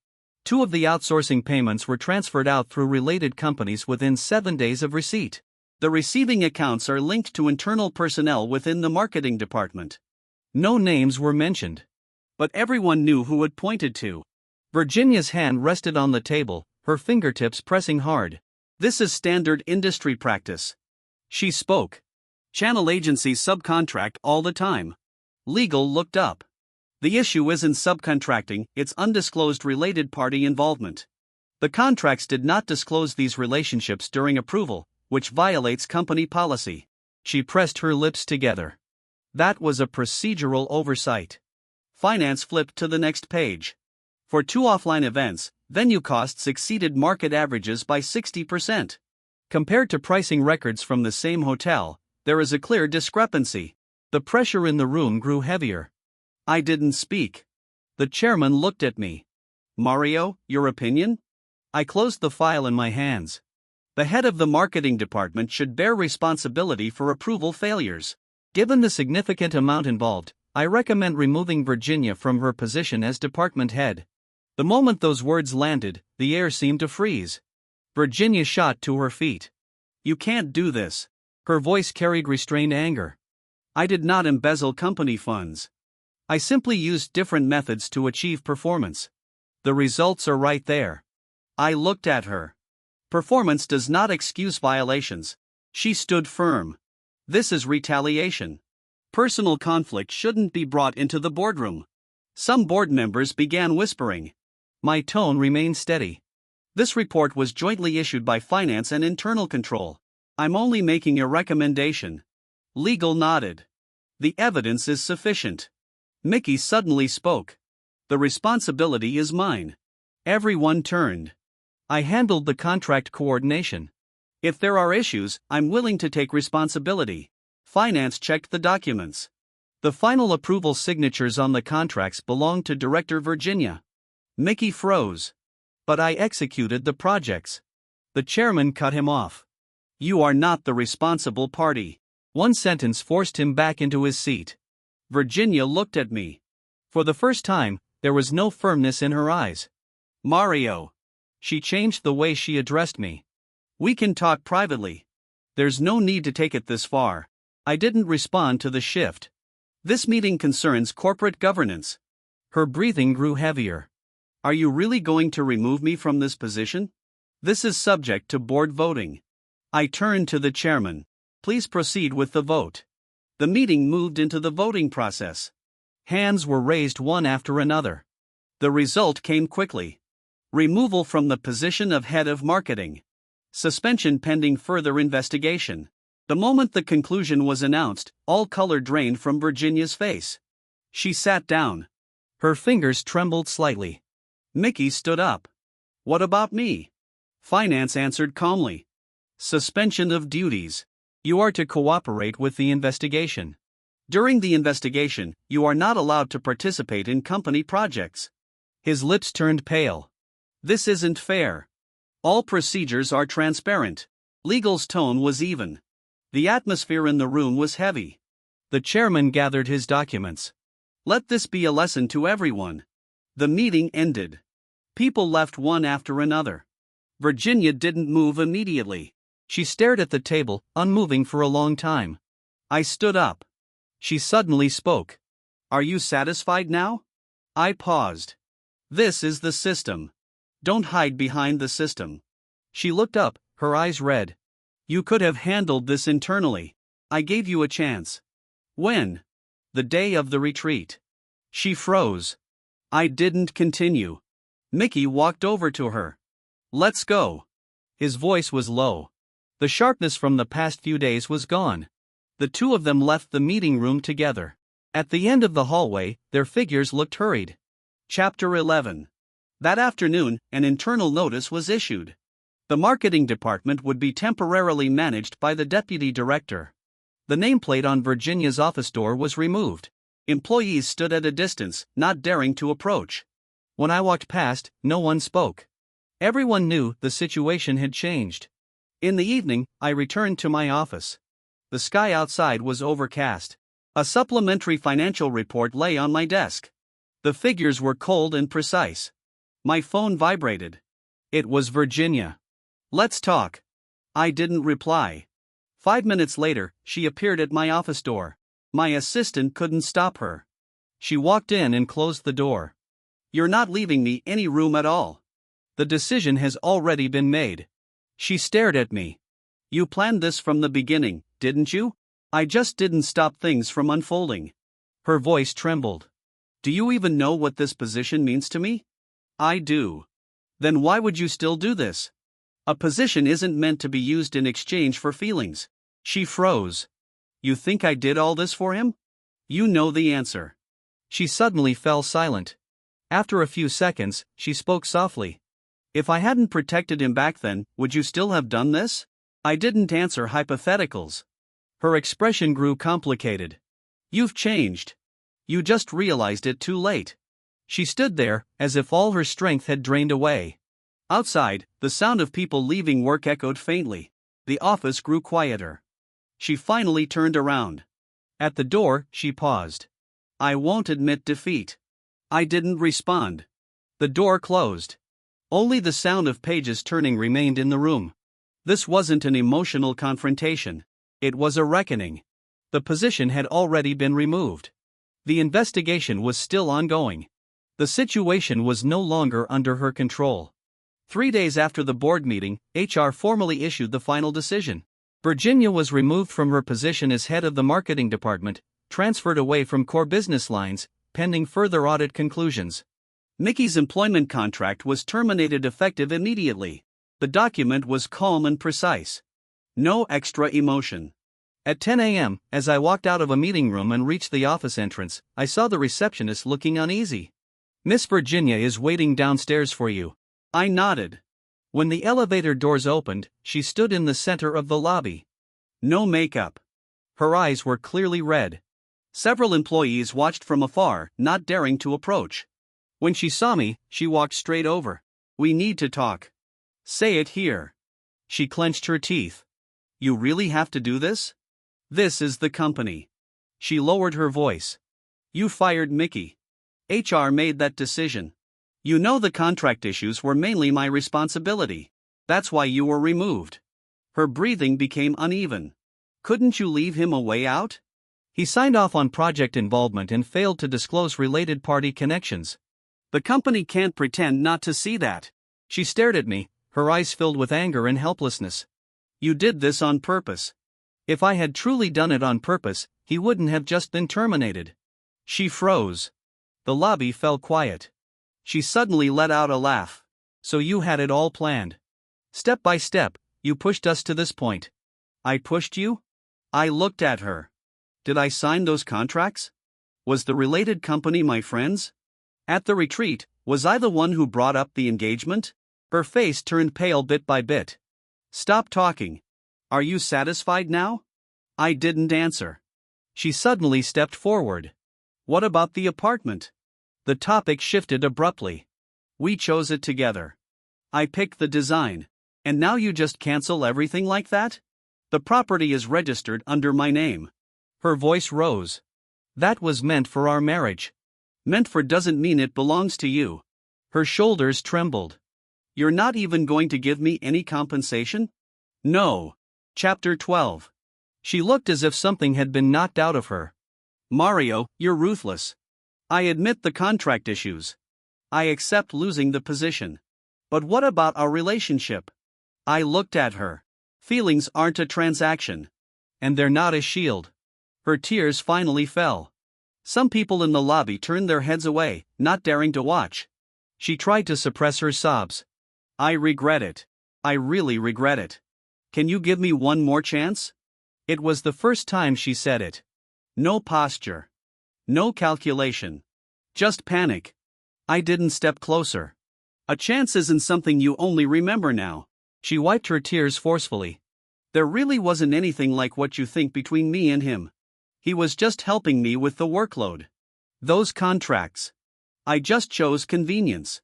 2 of the outsourcing payments were transferred out through related companies within 7 days of receipt. The receiving accounts are linked to internal personnel within the marketing department. No names were mentioned, but everyone knew who it pointed to. Virginia's hand rested on the table, her fingertips pressing hard. This is standard industry practice. She spoke. Channel agencies subcontract all the time. Legal looked up. The issue isn't subcontracting, it's undisclosed related party involvement. The contracts did not disclose these relationships during approval, which violates company policy. She pressed her lips together. That was a procedural oversight. Finance flipped to the next page. For 2 offline events, venue costs exceeded market averages by 60%. Compared to pricing records from the same hotel, there is a clear discrepancy. The pressure in the room grew heavier. I didn't speak. The chairman looked at me. Mario, your opinion? I closed the file in my hands. The head of the marketing department should bear responsibility for approval failures. Given the significant amount involved, I recommend removing Virginia from her position as department head. The moment those words landed, the air seemed to freeze. Virginia shot to her feet. You can't do this. Her voice carried restrained anger. I did not embezzle company funds. I simply used different methods to achieve performance. The results are right there. I looked at her. Performance does not excuse violations. She stood firm. This is retaliation. Personal conflict shouldn't be brought into the boardroom. Some board members began whispering. My tone remained steady. This report was jointly issued by Finance and Internal Control. I'm only making a recommendation. Legal nodded. The evidence is sufficient. Mickey suddenly spoke. The responsibility is mine. Everyone turned. I handled the contract coordination. If there are issues, I'm willing to take responsibility. Finance checked the documents. The final approval signatures on the contracts belonged to Director Virginia. Mickey froze. But I executed the projects. The chairman cut him off. You are not the responsible party. One sentence forced him back into his seat. Virginia looked at me. For the first time, there was no firmness in her eyes. Mario. She changed the way she addressed me. We can talk privately. There's no need to take it this far. I didn't respond to the shift. This meeting concerns corporate governance. Her breathing grew heavier. Are you really going to remove me from this position? This is subject to board voting. I turned to the chairman. Please proceed with the vote. The meeting moved into the voting process. Hands were raised one after another. The result came quickly. Removal from the position of head of marketing. Suspension pending further investigation. The moment the conclusion was announced, all color drained from Virginia's face. She sat down. Her fingers trembled slightly. Mickey stood up. What about me? Finance answered calmly. Suspension of duties. You are to cooperate with the investigation. During the investigation, you are not allowed to participate in company projects. His lips turned pale. This isn't fair. All procedures are transparent. Legal's tone was even. The atmosphere in the room was heavy. The chairman gathered his documents. Let this be a lesson to everyone. The meeting ended. People left one after another. Virginia didn't move immediately. She stared at the table, unmoving for a long time. I stood up. She suddenly spoke. Are you satisfied now? I paused. This is the system. Don't hide behind the system. She looked up, her eyes red. You could have handled this internally. I gave you a chance. When? The day of the retreat. She froze. I didn't continue. Mickey walked over to her. Let's go. His voice was low. The sharpness from the past few days was gone. The two of them left the meeting room together. At the end of the hallway, their figures looked hurried. Chapter 11. That afternoon, an internal notice was issued. The marketing department would be temporarily managed by the deputy director. The nameplate on Virginia's office door was removed. Employees stood at a distance, not daring to approach. When I walked past, no one spoke. Everyone knew the situation had changed. In the evening, I returned to my office. The sky outside was overcast. A supplementary financial report lay on my desk. The figures were cold and precise. My phone vibrated. It was Virginia. "Let's talk." I didn't reply. 5 minutes later, she appeared at my office door. My assistant couldn't stop her. She walked in and closed the door. "You're not leaving me any room at all. The decision has already been made." She stared at me. "You planned this from the beginning, didn't you?" "I just didn't stop things from unfolding." Her voice trembled. "Do you even know what this position means to me?" "I do." "Then why would you still do this? A position isn't meant to be used in exchange for feelings." She froze. "You think I did all this for him?" "You know the answer." She suddenly fell silent. After a few seconds, she spoke softly. "If I hadn't protected him back then, would you still have done this?" I didn't answer hypotheticals. Her expression grew complicated. "You've changed. You just realized it too late." She stood there, as if all her strength had drained away. Outside, the sound of people leaving work echoed faintly. The office grew quieter. She finally turned around. At the door, she paused. "I won't admit defeat." I didn't respond. The door closed. Only the sound of pages turning remained in the room. This wasn't an emotional confrontation. It was a reckoning. The position had already been removed. The investigation was still ongoing. The situation was no longer under her control. 3 days after the board meeting, HR formally issued the final decision. Virginia was removed from her position as head of the marketing department, transferred away from core business lines, pending further audit conclusions. Mickey's employment contract was terminated effective immediately. The document was calm and precise. No extra emotion. At 10 a.m., as I walked out of a meeting room and reached the office entrance, I saw the receptionist looking uneasy. "Miss Virginia is waiting downstairs for you." I nodded. When the elevator doors opened, she stood in the center of the lobby. No makeup. Her eyes were clearly red. Several employees watched from afar, not daring to approach. When she saw me, she walked straight over. "We need to talk." "Say it here." She clenched her teeth. "You really have to do this? This is the company." She lowered her voice. "You fired Mickey. HR made that decision. You know the contract issues were mainly my responsibility. That's why you were removed." Her breathing became uneven. "Couldn't you leave him a way out?" "He signed off on project involvement and failed to disclose related party connections." "The company can't pretend not to see that." She stared at me, her eyes filled with anger and helplessness. "You did this on purpose." "If I had truly done it on purpose, he wouldn't have just been terminated." She froze. The lobby fell quiet. She suddenly let out a laugh. "So you had it all planned. Step by step, you pushed us to this point." "I pushed you?" I looked at her. "Did I sign those contracts? Was the related company my friends? At the retreat, was I the one who brought up the engagement?" Her face turned pale bit by bit. "Stop talking. Are you satisfied now?" I didn't answer. She suddenly stepped forward. "What about the apartment?" The topic shifted abruptly. "We chose it together. I picked the design. And now you just cancel everything like that? The property is registered under my name." Her voice rose. "That was meant for our marriage." "Meant for doesn't mean it belongs to you." Her shoulders trembled. "You're not even going to give me any compensation?" "No." Chapter 12. She looked as if something had been knocked out of her. "Mario, you're ruthless. I admit the contract issues. I accept losing the position. But what about our relationship?" I looked at her. "Feelings aren't a transaction. And they're not a shield." Her tears finally fell. Some people in the lobby turned their heads away, not daring to watch. She tried to suppress her sobs. "I regret it. I really regret it. Can you give me one more chance?" It was the first time she said it. No posture. No calculation. Just panic. I didn't step closer. A chance isn't something you only remember now. She wiped her tears forcefully. There really wasn't anything like what you think between me and him. He was just helping me with the workload. Those contracts. I just chose convenience.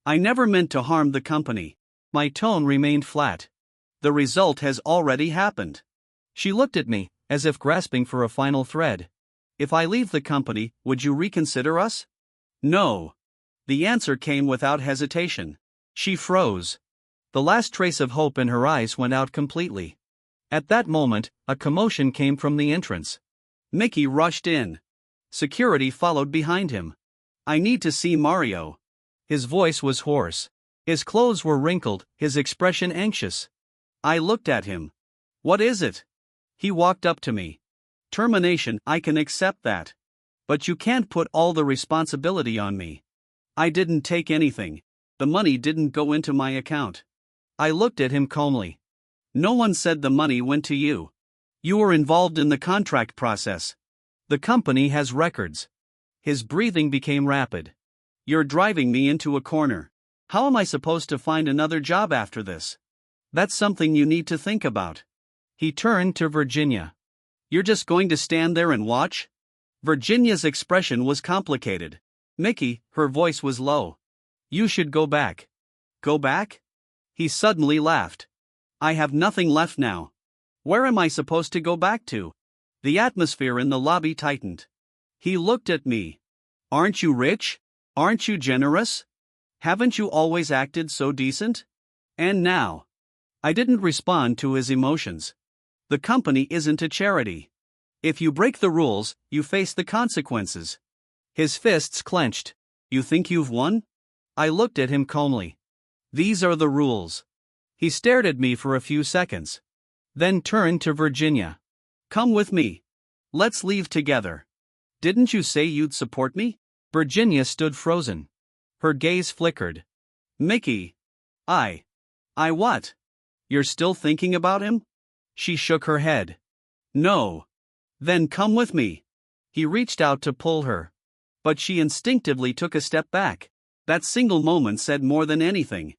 I never meant to harm the company. My tone remained flat. The result has already happened. She looked at me, as if grasping for a final thread. If I leave the company, would you reconsider us? No. The answer came without hesitation. She froze. The last trace of hope in her eyes went out completely. At that moment, a commotion came from the entrance. Mickey rushed in. Security followed behind him. I need to see Mario. His voice was hoarse. His clothes were wrinkled, his expression anxious. I looked at him. What is it? He walked up to me. Termination, I can accept that. But you can't put all the responsibility on me. I didn't take anything. The money didn't go into my account. I looked at him calmly. No one said the money went to you. You were involved in the contract process. The company has records. His breathing became rapid. You're driving me into a corner. How am I supposed to find another job after this? That's something you need to think about. He turned to Virginia. You're just going to stand there and watch? Virginia's expression was complicated. Mickey, her voice was low. You should go back. Go back? He suddenly laughed. I have nothing left now. Where am I supposed to go back to? The atmosphere in the lobby tightened. He looked at me. Aren't you rich? Aren't you generous? Haven't you always acted so decent? And now? I didn't respond to his emotions. The company isn't a charity. If you break the rules, you face the consequences. His fists clenched. You think you've won? I looked at him calmly. These are the rules. He stared at me for a few seconds. Then turned to Virginia. Come with me. Let's leave together. Didn't you say you'd support me? Virginia stood frozen. Her gaze flickered. Mickey. I what? You're still thinking about him? She shook her head. No. Then come with me. He reached out to pull her. But she instinctively took a step back. That single moment said more than anything.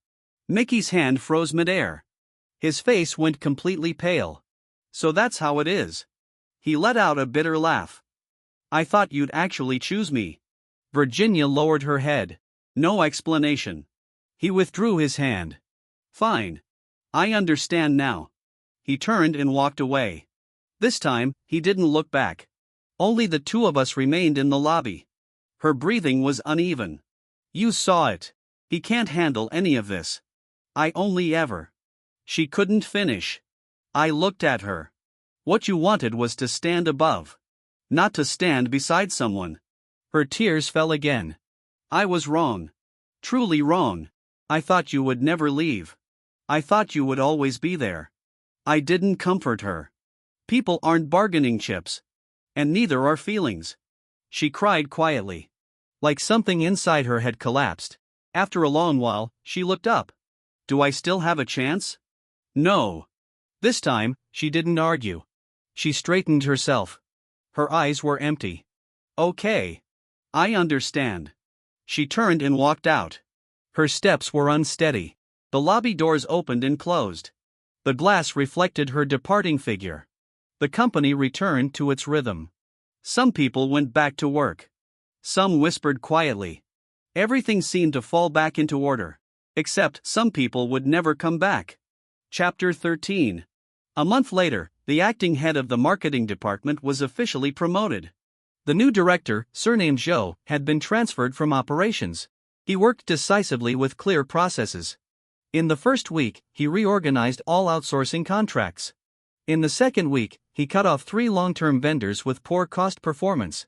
Mickey's hand froze midair. His face went completely pale. So that's how it is. He let out a bitter laugh. I thought you'd actually choose me. Virginia lowered her head. No explanation. He withdrew his hand. Fine. I understand now. He turned and walked away. This time, he didn't look back. Only the two of us remained in the lobby. Her breathing was uneven. You saw it. He can't handle any of this. I only ever. She couldn't finish. I looked at her. What you wanted was to stand above. Not to stand beside someone. Her tears fell again. I was wrong. Truly wrong. I thought you would never leave. I thought you would always be there. I didn't comfort her. People aren't bargaining chips. And neither are feelings. She cried quietly. Like something inside her had collapsed. After a long while, she looked up. Do I still have a chance? No. This time, she didn't argue. She straightened herself. Her eyes were empty. Okay. I understand. She turned and walked out. Her steps were unsteady. The lobby doors opened and closed. The glass reflected her departing figure. The company returned to its rhythm. Some people went back to work. Some whispered quietly. Everything seemed to fall back into order. Except some people would never come back. Chapter 13. A month later, the acting head of the marketing department was officially promoted. The new director, surnamed Zhou, had been transferred from operations. He worked decisively with clear processes. In the first week, he reorganized all outsourcing contracts. In the second week, he cut off 3 long-term vendors with poor cost performance.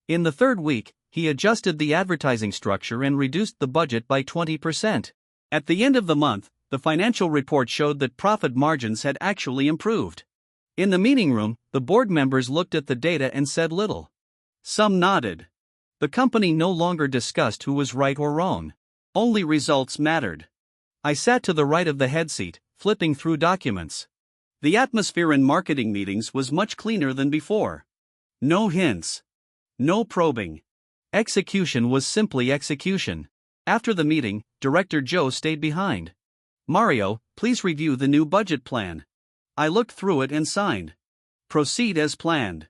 In the third week, he adjusted the advertising structure and reduced the budget by 20%. At the end of the month, the financial report showed that profit margins had actually improved. In the meeting room, the board members looked at the data and said little. Some nodded. The company no longer discussed who was right or wrong. Only results mattered. I sat to the right of the head seat, flipping through documents. The atmosphere in marketing meetings was much cleaner than before. No hints. No probing. Execution was simply execution. After the meeting, Director Joe stayed behind. Mario, please review the new budget plan. I looked through it and signed. Proceed as planned.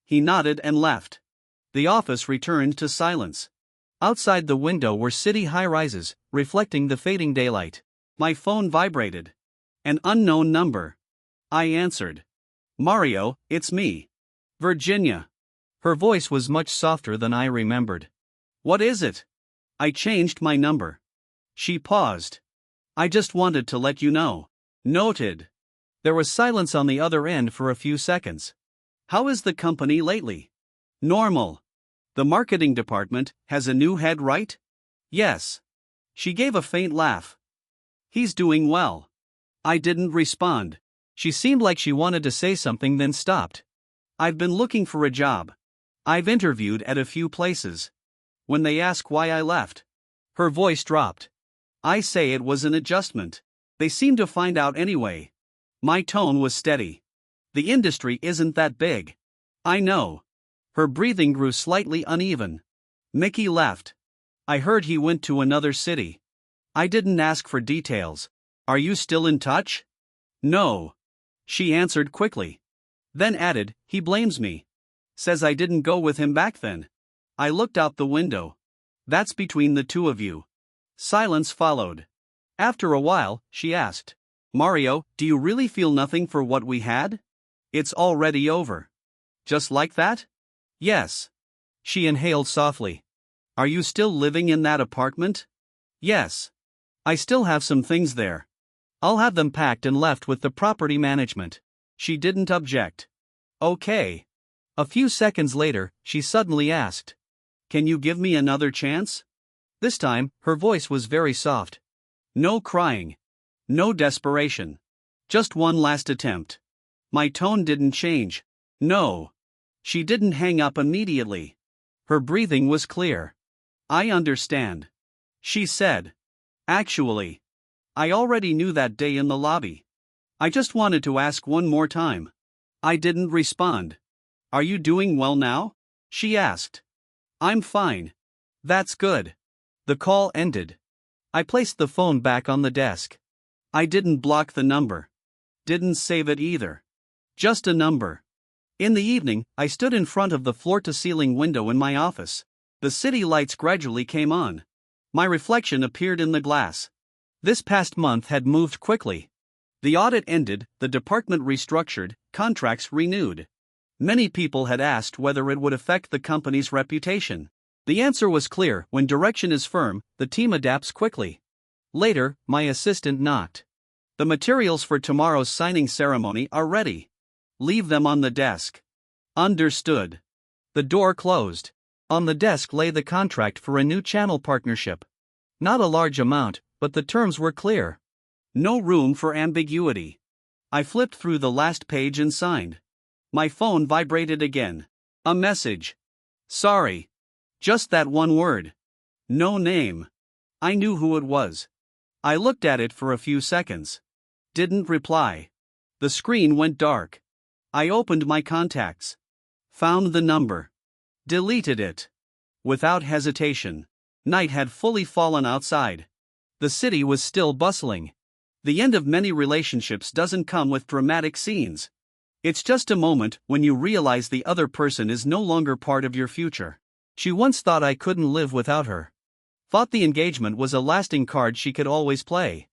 He nodded and left. The office returned to silence. Outside the window were city high-rises, reflecting the fading daylight. My phone vibrated. An unknown number. I answered. Mario, it's me. Virginia. Her voice was much softer than I remembered. What is it? I changed my number. She paused. I just wanted to let you know. Noted. There was silence on the other end for a few seconds. How is the company lately? Normal. The marketing department has a new head, right? Yes. She gave a faint laugh. He's doing well. I didn't respond. She seemed like she wanted to say something then stopped. I've been looking for a job. I've interviewed at a few places. When they ask why I left, her voice dropped. I say it was an adjustment. They seem to find out anyway. My tone was steady. The industry isn't that big. I know. Her breathing grew slightly uneven. Mickey left. I heard he went to another city. I didn't ask for details. Are you still in touch? No. She answered quickly. Then added, he blames me. Says I didn't go with him back then. I looked out the window. That's between the two of you. Silence followed. After a while, she asked, Mario, do you really feel nothing for what we had? It's already over. Just like that? Yes. She inhaled softly. Are you still living in that apartment? Yes. I still have some things there. I'll have them packed and left with the property management. She didn't object. Okay. A few seconds later, she suddenly asked, can you give me another chance? This time, her voice was very soft. No crying. No desperation. Just one last attempt. My tone didn't change. No. She didn't hang up immediately. Her breathing was clear. I understand. She said. Actually, I already knew that day in the lobby. I just wanted to ask one more time. I didn't respond. Are you doing well now? She asked. I'm fine. That's good. The call ended. I placed the phone back on the desk. I didn't block the number. Didn't save it either. Just a number. In the evening, I stood in front of the floor-to-ceiling window in my office. The city lights gradually came on. My reflection appeared in the glass. This past month had moved quickly. The audit ended, the department restructured, contracts renewed. Many people had asked whether it would affect the company's reputation. The answer was clear: when direction is firm, the team adapts quickly. Later, my assistant knocked. The materials for tomorrow's signing ceremony are ready. Leave them on the desk. Understood. The door closed. On the desk lay the contract for a new channel partnership. Not a large amount, but the terms were clear. No room for ambiguity. I flipped through the last page and signed. My phone vibrated again. A message. Sorry. Just that one word. No name. I knew who it was. I looked at it for a few seconds. Didn't reply. The screen went dark. I opened my contacts. Found the number. Deleted it. Without hesitation. Night had fully fallen outside. The city was still bustling. The end of many relationships doesn't come with dramatic scenes. It's just a moment when you realize the other person is no longer part of your future. She once thought I couldn't live without her. Thought the engagement was a lasting card she could always play.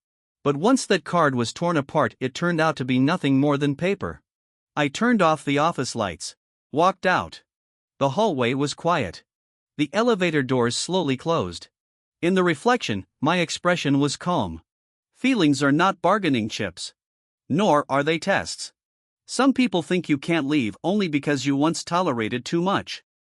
But once that card was torn apart, it turned out to be nothing more than paper. I turned off the office lights. Walked out. The hallway was quiet. The elevator doors slowly closed. In the reflection, my expression was calm. Feelings are not bargaining chips. Nor are they tests. Some people think you can't leave only because you once tolerated too much.